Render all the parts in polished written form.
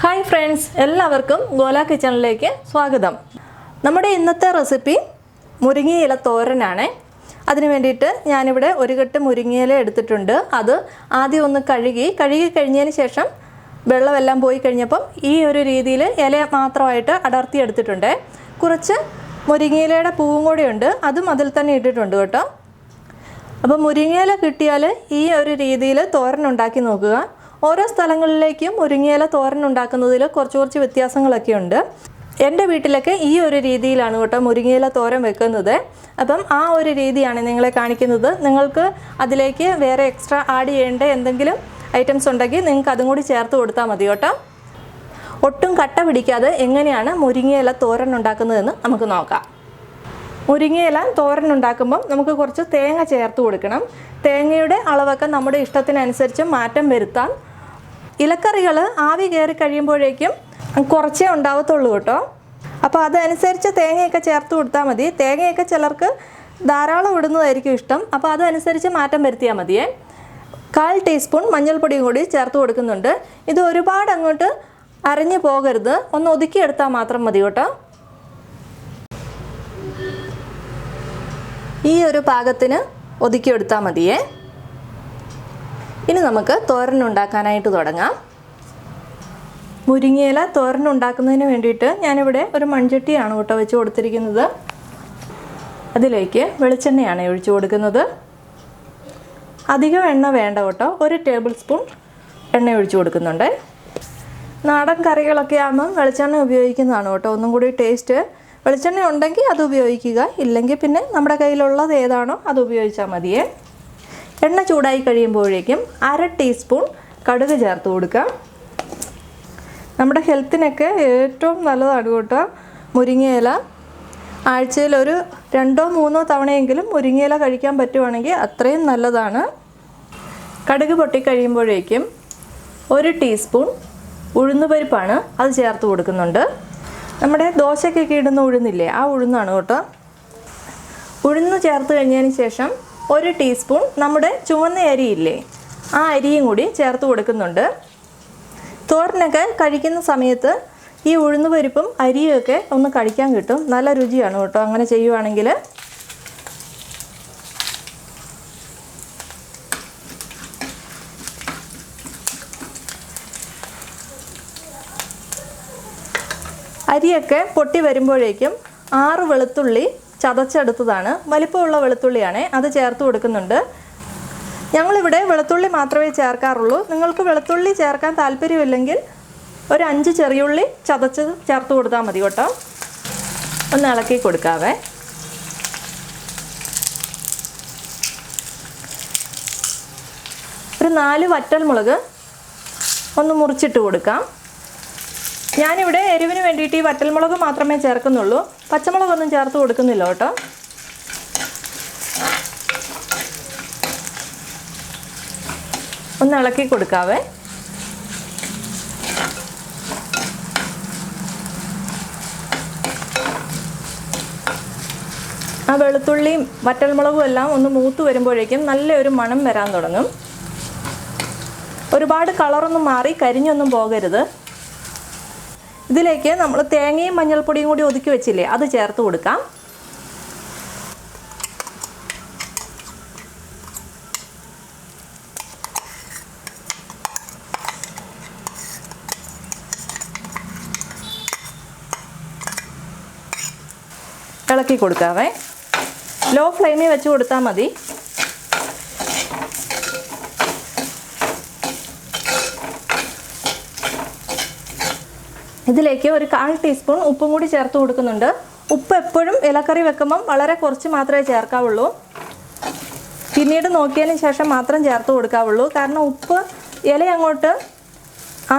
Hi friends, എല്ലാവർക്കും ഗോല കിച്ചണിലേക്ക് സ്വാഗതം. നമ്മുടെ ഇന്നത്തെ റെസിപ്പി മുരിങ്ങയില തോരനാണ്. അതിന് വേണ്ടിയിട്ട് ഞാനിവിടെ ഒരു കെട്ട് മുരിങ്ങയില എടുത്തിട്ടുണ്ട്. അത് ആദ്യം ഒന്ന് കഴുകി കഴിഞ്ഞതിന് ശേഷം വെള്ളമെല്ലാം പോയി കഴിഞ്ഞപ്പം ഈ ഒരു രീതിയിൽ ഇല മാത്രമായിട്ട് അടർത്തി എടുത്തിട്ടുണ്ട്. കുറച്ച് മുരിങ്ങയിലയുടെ പൂവും കൂടെ ഉണ്ട്, അതും അതിൽ തന്നെ ഇട്ടിട്ടുണ്ട് കേട്ടോ. അപ്പോൾ മുരിങ്ങയില കിട്ടിയാൽ ഈ ഒരു രീതിയിൽ തോരൻ ഉണ്ടാക്കി നോക്കുക. ഓരോ സ്ഥലങ്ങളിലേക്കും മുരിങ്ങയില തോരൻ ഉണ്ടാക്കുന്നതിൽ കുറച്ച് വ്യത്യാസങ്ങളൊക്കെ ഉണ്ട്. എൻ്റെ വീട്ടിലൊക്കെ ഈ ഒരു രീതിയിലാണ് കേട്ടോ മുരിങ്ങയില തോരൻ വെക്കുന്നത്. അപ്പം ആ ഒരു രീതിയാണ് നിങ്ങളെ കാണിക്കുന്നത്. നിങ്ങൾക്ക് അതിലേക്ക് വേറെ എക്സ്ട്രാ ആഡ് ചെയ്യേണ്ട എന്തെങ്കിലും ഐറ്റംസ് ഉണ്ടെങ്കിൽ നിങ്ങൾക്ക് അതും കൂടി ചേർത്ത് കൊടുത്താൽ മതി കേട്ടോ. ഒട്ടും കട്ട പിടിക്കാതെ എങ്ങനെയാണ് മുരിങ്ങയില തോരൻ ഉണ്ടാക്കുന്നതെന്ന് നമുക്ക് നോക്കാം. മുരിങ്ങയില തോരൻ ഉണ്ടാക്കുമ്പം നമുക്ക് കുറച്ച് തേങ്ങ ചേർത്ത് കൊടുക്കണം. തേങ്ങയുടെ അളവൊക്കെ നമ്മുടെ ഇഷ്ടത്തിനനുസരിച്ച് മാറ്റം വരുത്താം. ഇലക്കറികൾ ആവി കയറി കഴിയുമ്പോഴേക്കും കുറച്ചേ ഉണ്ടാവത്തുള്ളൂ കേട്ടോ. അപ്പോൾ അതനുസരിച്ച് തേങ്ങയൊക്കെ ചേർത്ത് കൊടുത്താൽ മതി. തേങ്ങയൊക്കെ ചിലർക്ക് ധാരാളം ഇടുന്നതായിരിക്കും ഇഷ്ടം, അപ്പോൾ അതനുസരിച്ച് മാറ്റം വരുത്തിയാൽ മതിയേ. 1/4 ടീസ്പൂൺ മഞ്ഞൾപ്പൊടിയും കൂടി ചേർത്ത് കൊടുക്കുന്നുണ്ട്. ഇത് ഒരുപാട് അങ്ങോട്ട് അരഞ്ഞു പോകരുത്, ഒന്ന് ഒതുക്കിയെടുത്താൽ മാത്രം മതി കേട്ടോ. ഈ ഒരു പാകത്തിന് ഒതുക്കിയെടുത്താൽ മതിയേ. ഇനി നമുക്ക് തോരൻ ഉണ്ടാക്കാനായിട്ട് തുടങ്ങാം. മുരിങ്ങയില തോരൻ ഉണ്ടാക്കുന്നതിന് വേണ്ടിയിട്ട് ഞാനിവിടെ ഒരു മൺചട്ടിയാണ് കേട്ടോ വെച്ച് കൊടുത്തിരിക്കുന്നത്. അതിലേക്ക് വെളിച്ചെണ്ണയാണ് ഒഴിച്ചു കൊടുക്കുന്നത്. അധികം എണ്ണ വേണ്ട കേട്ടോ, 1 ടേബിൾ സ്പൂൺ എണ്ണ ഒഴിച്ചു കൊടുക്കുന്നുണ്ട്. നാടൻ കറികളൊക്കെ ആകുമ്പം വെളിച്ചെണ്ണ ഉപയോഗിക്കുന്നതാണ് കേട്ടോ ഒന്നും കൂടി ടേസ്റ്റ്. വെളിച്ചെണ്ണ ഉണ്ടെങ്കിൽ അത് ഉപയോഗിക്കുക, ഇല്ലെങ്കിൽ പിന്നെ നമ്മുടെ കയ്യിലുള്ളത് ഏതാണോ അത് ഉപയോഗിച്ചാൽ മതിയേ. എണ്ണ ചൂടായി കഴിയുമ്പോഴേക്കും 1/2 ടീസ്പൂൺ കടുക് ചേർത്ത് കൊടുക്കാം. നമ്മുടെ ഹെൽത്തിനൊക്കെ ഏറ്റവും നല്ലതാണ് കേട്ടോ മുരിങ്ങയില. ആഴ്ചയിൽ ഒരു 2-3 തവണയെങ്കിലും മുരിങ്ങയില കഴിക്കാൻ പറ്റുവാണെങ്കിൽ അത്രയും നല്ലതാണ്. കടുക് പൊട്ടിക്കഴിയുമ്പോഴേക്കും 1 ടീസ്പൂൺ ഉഴുന്നുപരിപ്പാണ്, അത് ചേർത്ത് കൊടുക്കുന്നുണ്ട്. നമ്മുടെ ദോശയ്ക്കൊക്കെ ഇടുന്ന ഉഴുന്നില്ലേ, ആ ഉഴുന്നാണ് കേട്ടോ. ഉഴുന്ന് ചേർത്ത് കഴിഞ്ഞതിന് ശേഷം 1 ടീസ്പൂൺ നമ്മുടെ ചുവന്ന അരിയില്ലേ, ആ അരിയും കൂടി ചേർത്ത് കൊടുക്കുന്നുണ്ട്. തോരനൊക്കെ കഴിക്കുന്ന സമയത്ത് ഈ ഉഴുന്ന് പരിപ്പും അരിയൊക്കെ ഒന്ന് കഴിക്കാൻ കിട്ടും, നല്ല രുചിയാണ് കേട്ടോ അങ്ങനെ ചെയ്യുവാണെങ്കിൽ. അരിയൊക്കെ പൊട്ടി വരുമ്പോഴേക്കും 6 വെളുത്തുള്ളി ചതച്ചെടുത്തതാണ്, വലിപ്പമുള്ള വെളുത്തുള്ളിയാണ്, അത് ചേർത്ത് കൊടുക്കുന്നുണ്ട്. ഞങ്ങളിവിടെ വെളുത്തുള്ളി മാത്രമേ ചേർക്കാറുള്ളൂ. നിങ്ങൾക്ക് വെളുത്തുള്ളി ചേർക്കാൻ താല്പര്യമില്ലെങ്കിൽ ഒരു 5 ചെറിയുള്ളി ചതച്ച് ചേർത്ത് കൊടുത്താൽ മതി കേട്ടോ. ഒന്ന് ഇളക്കി കൊടുക്കാവേ. ഒരു 4 വറ്റൽമുളക് ഒന്ന് മുറിച്ചിട്ട് കൊടുക്കാം. ഞാനിവിടെ എരിവിന് വേണ്ടിയിട്ട് ഈ വറ്റൽമുളക് മാത്രമേ ചേർക്കുന്നുള്ളൂ, പച്ചമുളകൊന്നും ചേർത്ത് കൊടുക്കുന്നില്ല കേട്ടോ. ഒന്ന് ഇളക്കി കൊടുക്കാവേ. ആ വെളുത്തുള്ളിയും വറ്റൽമുളകും എല്ലാം ഒന്ന് മൂത്ത് വരുമ്പോഴേക്കും നല്ലൊരു മണം വരാൻ തുടങ്ങും. ഒരുപാട് കളറൊന്നും മാറി കരിഞ്ഞൊന്നും പോകരുത്. ഇതിലേക്ക് നമ്മൾ തേങ്ങയും മഞ്ഞൾപ്പൊടിയും കൂടി ഒതുക്കി വെച്ചില്ലേ, അത് ചേർത്ത് കൊടുക്കാം. ഇളക്കി കൊടുക്കാവേ. ലോ ഫ്ലെയിമിൽ വെച്ച് കൊടുത്താൽ മതി. ഇതിലേക്ക് ഒരു 1/4 ടീസ്പൂൺ ഉപ്പും കൂടി ചേർത്ത് കൊടുക്കുന്നുണ്ട്. ഉപ്പ് എപ്പോഴും ഇലക്കറി വെക്കുമ്പം വളരെ കുറച്ച് മാത്രമേ ചേർക്കാവുള്ളൂ, പിന്നീട് നോക്കിയതിന് ശേഷം മാത്രം ചേർത്ത് കൊടുക്കാവുള്ളൂ. കാരണം ഉപ്പ് ഇല അങ്ങോട്ട്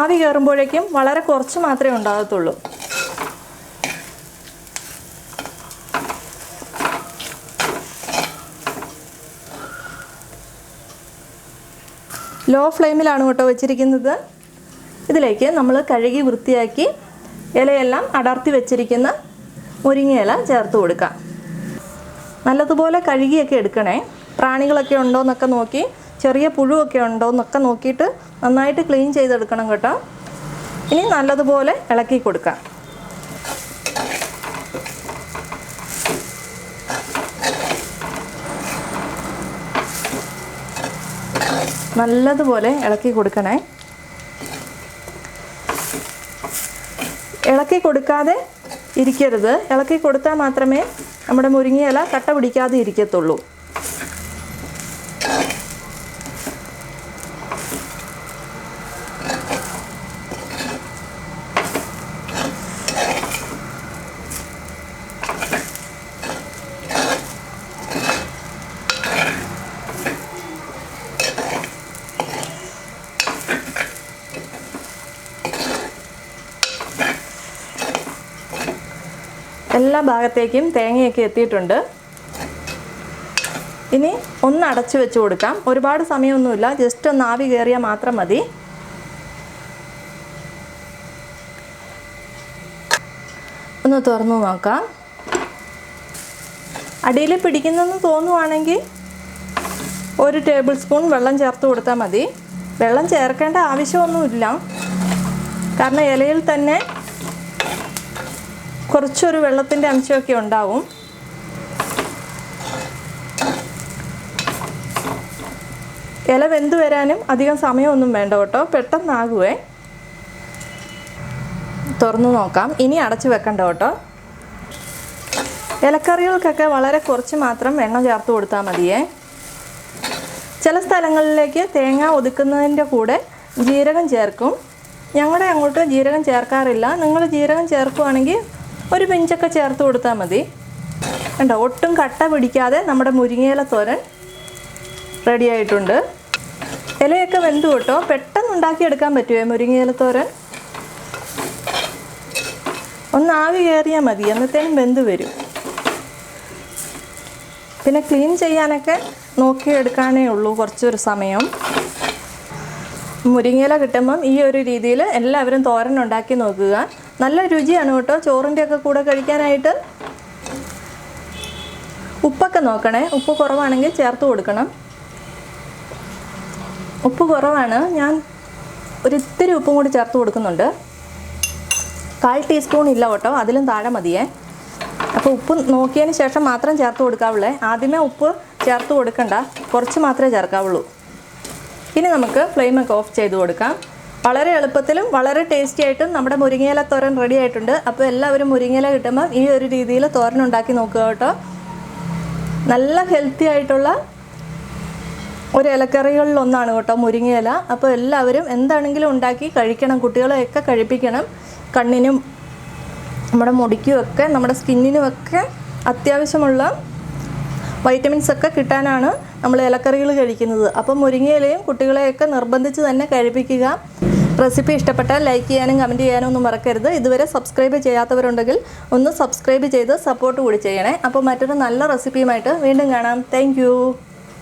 ആവി കയറുമ്പോഴേക്കും വളരെ കുറച്ച് മാത്രമേ ഉണ്ടാകത്തുള്ളൂ. ലോ ഫ്ലെയിമിലാണ് കേട്ടോ വെച്ചിരിക്കുന്നത്. ഇതിലേക്ക് നമ്മൾ കഴുകി വൃത്തിയാക്കി ഇലയെല്ലാം അടർത്തി വെച്ചിരിക്കുന്ന മുരിങ്ങയില ചേർത്ത് കൊടുക്കാം. നല്ലതുപോലെ കഴുകിയൊക്കെ എടുക്കണേ. പ്രാണികളൊക്കെ ഉണ്ടോ എന്നൊക്കെ നോക്കി, ചെറിയ പുഴുവൊക്കെ ഉണ്ടോ എന്നൊക്കെ നോക്കിയിട്ട് നന്നായിട്ട് ക്ലീൻ ചെയ്തെടുക്കണം കേട്ടോ. ഇനി നല്ലതുപോലെ ഇളക്കി കൊടുക്കാം. നല്ലതുപോലെ ഇളക്കി കൊടുക്കണേ. ഇളക്കി കൊടുക്കാതെ ഇരിക്കരുത്. ഇളക്കി കൊടുത്താൽ മാത്രമേ നമ്മുടെ മുരിങ്ങയില കട്ട പിടിക്കാതെ ഇരിക്കത്തുള്ളൂ. എല്ലാ ഭാഗത്തേക്കും തേങ്ങയൊക്കെ എത്തിയിട്ടുണ്ട്. ഇനി ഒന്ന് അടച്ചു വെച്ച് കൊടുക്കാം. ഒരുപാട് സമയമൊന്നുമില്ല, ജസ്റ്റ് ഒന്ന് ആവി കയറിയാൽ മാത്രം മതി. ഒന്ന് തുറന്നു നോക്കാം. അടിയിൽ പിടിക്കുന്നെന്ന് തോന്നുവാണെങ്കിൽ 1 ടേബിൾ സ്പൂൺ വെള്ളം ചേർത്ത് കൊടുത്താൽ മതി. വെള്ളം ചേർക്കേണ്ട ആവശ്യമൊന്നുമില്ല, കാരണം ഇലയിൽ തന്നെ കുറച്ചൊരു വെള്ളത്തിൻ്റെ അംശമൊക്കെ ഉണ്ടാവും. ഇല വെന്ത് വരാനും അധികം സമയമൊന്നും വേണ്ട കേട്ടോ, പെട്ടെന്നാകുവേ. തുറന്നു നോക്കാം. ഇനി അടച്ചു വെക്കണ്ട കേട്ടോ. ഇലക്കറികൾക്കൊക്കെ വളരെ കുറച്ച് മാത്രം എണ്ണ ചേർത്ത് കൊടുത്താൽ മതിയേ. ചില സ്ഥലങ്ങളിലേക്ക് തേങ്ങ ഒതുക്കുന്നതിൻ്റെ കൂടെ ജീരകം ചേർക്കും. ഞങ്ങളുടെ അങ്ങോട്ട് ജീരകം ചേർക്കാറില്ല. നിങ്ങൾ ജീരകം ചേർക്കുകയാണെങ്കിൽ ഒരു പിഞ്ചൊക്കെ ചേർത്ത് കൊടുത്താൽ മതി. കണ്ടോ, ഒട്ടും കട്ട പിടിക്കാതെ നമ്മുടെ മുരിങ്ങയില തോരൻ റെഡി ആയിട്ടുണ്ട്. ഇലയൊക്കെ വെന്തു കേട്ടോ. പെട്ടെന്ന് ഉണ്ടാക്കിയെടുക്കാൻ പറ്റുമോ മുരിങ്ങയില തോരൻ? ഒന്ന് ആവി കയറിയാൽ മതി, എന്നത്തേനും വെന്ത് വരും. പിന്നെ ക്ലീൻ ചെയ്യാനൊക്കെ നോക്കിയെടുക്കാനേ ഉള്ളൂ കുറച്ചൊരു സമയം. മുരിങ്ങയില കിട്ടുമ്പം ഈ ഒരു രീതിയിൽ എല്ലാവരും തോരൻ ഉണ്ടാക്കി നോക്കുക. നല്ല രുചിയാണ് കേട്ടോ ചോറിൻ്റെയൊക്കെ കൂടെ കഴിക്കാനായിട്ട്. ഉപ്പൊക്കെ നോക്കണേ. ഉപ്പ് കുറവാണെങ്കിൽ ചേർത്ത് കൊടുക്കണം. ഉപ്പ് കുറവാണ്, ഞാൻ ഒരിത്തിരി ഉപ്പും കൂടി ചേർത്ത് കൊടുക്കുന്നുണ്ട്. 1/4 ടീസ്പൂൺ ഇല്ല കേട്ടോ, അതിലും താഴെ മതിയേ. അപ്പോൾ ഉപ്പ് നോക്കിയതിന് ശേഷം മാത്രം ചേർത്ത് കൊടുക്കാവുള്ളേ. ആദ്യമേ ഉപ്പ് ചേർത്ത് കൊടുക്കണ്ട, കുറച്ച് മാത്രമേ ചേർക്കാവുള്ളൂ. ഇനി നമുക്ക് ഫ്ലെയിമൊക്കെ ഓഫ് ചെയ്ത് കൊടുക്കാം. വളരെ എളുപ്പത്തിലും വളരെ ടേസ്റ്റി ആയിട്ടും നമ്മുടെ മുരിങ്ങയില തോരൻ റെഡി ആയിട്ടുണ്ട്. അപ്പോൾ എല്ലാവരും മുരിങ്ങയില കിട്ടുമ്പോൾ ഈ ഒരു രീതിയിൽ തോരൻ ഉണ്ടാക്കി നോക്കുക കേട്ടോ. നല്ല ഹെൽത്തി ആയിട്ടുള്ള ഒരു ഇലക്കറികളിലൊന്നാണ് കേട്ടോ മുരിങ്ങയില. അപ്പോൾ എല്ലാവരും എന്താണെങ്കിലും ഉണ്ടാക്കി കഴിക്കണം. കുട്ടികളെയൊക്കെ കഴിപ്പിക്കണം. കണ്ണിനും നമ്മുടെ മുടിക്കുമൊക്കെ നമ്മുടെ സ്കിന്നിനുമൊക്കെ അത്യാവശ്യമുള്ള വൈറ്റമിൻസ് ഒക്കെ കിട്ടാനാണ് നമ്മൾ ഇലക്കറികൾ കഴിക്കുന്നത്. അപ്പോൾ മുരിങ്ങയിലയും കുട്ടികളെയൊക്കെ നിർബന്ധിച്ച് തന്നെ കഴിപ്പിക്കുക. റെസിപ്പി ഇഷ്ടപ്പെട്ടാൽ ലൈക്ക് ചെയ്യാനും കമൻറ്റ് ചെയ്യാനും ഒന്നും മറക്കരുത്. ഇതുവരെ സബ്സ്ക്രൈബ് ചെയ്യാത്തവരുണ്ടെങ്കിൽ ഒന്ന് സബ്സ്ക്രൈബ് ചെയ്ത് സപ്പോർട്ട് കൂടി ചെയ്യണേ. അപ്പോൾ മറ്റൊരു നല്ല റെസിപ്പിയുമായിട്ട് വീണ്ടും കാണാം. താങ്ക്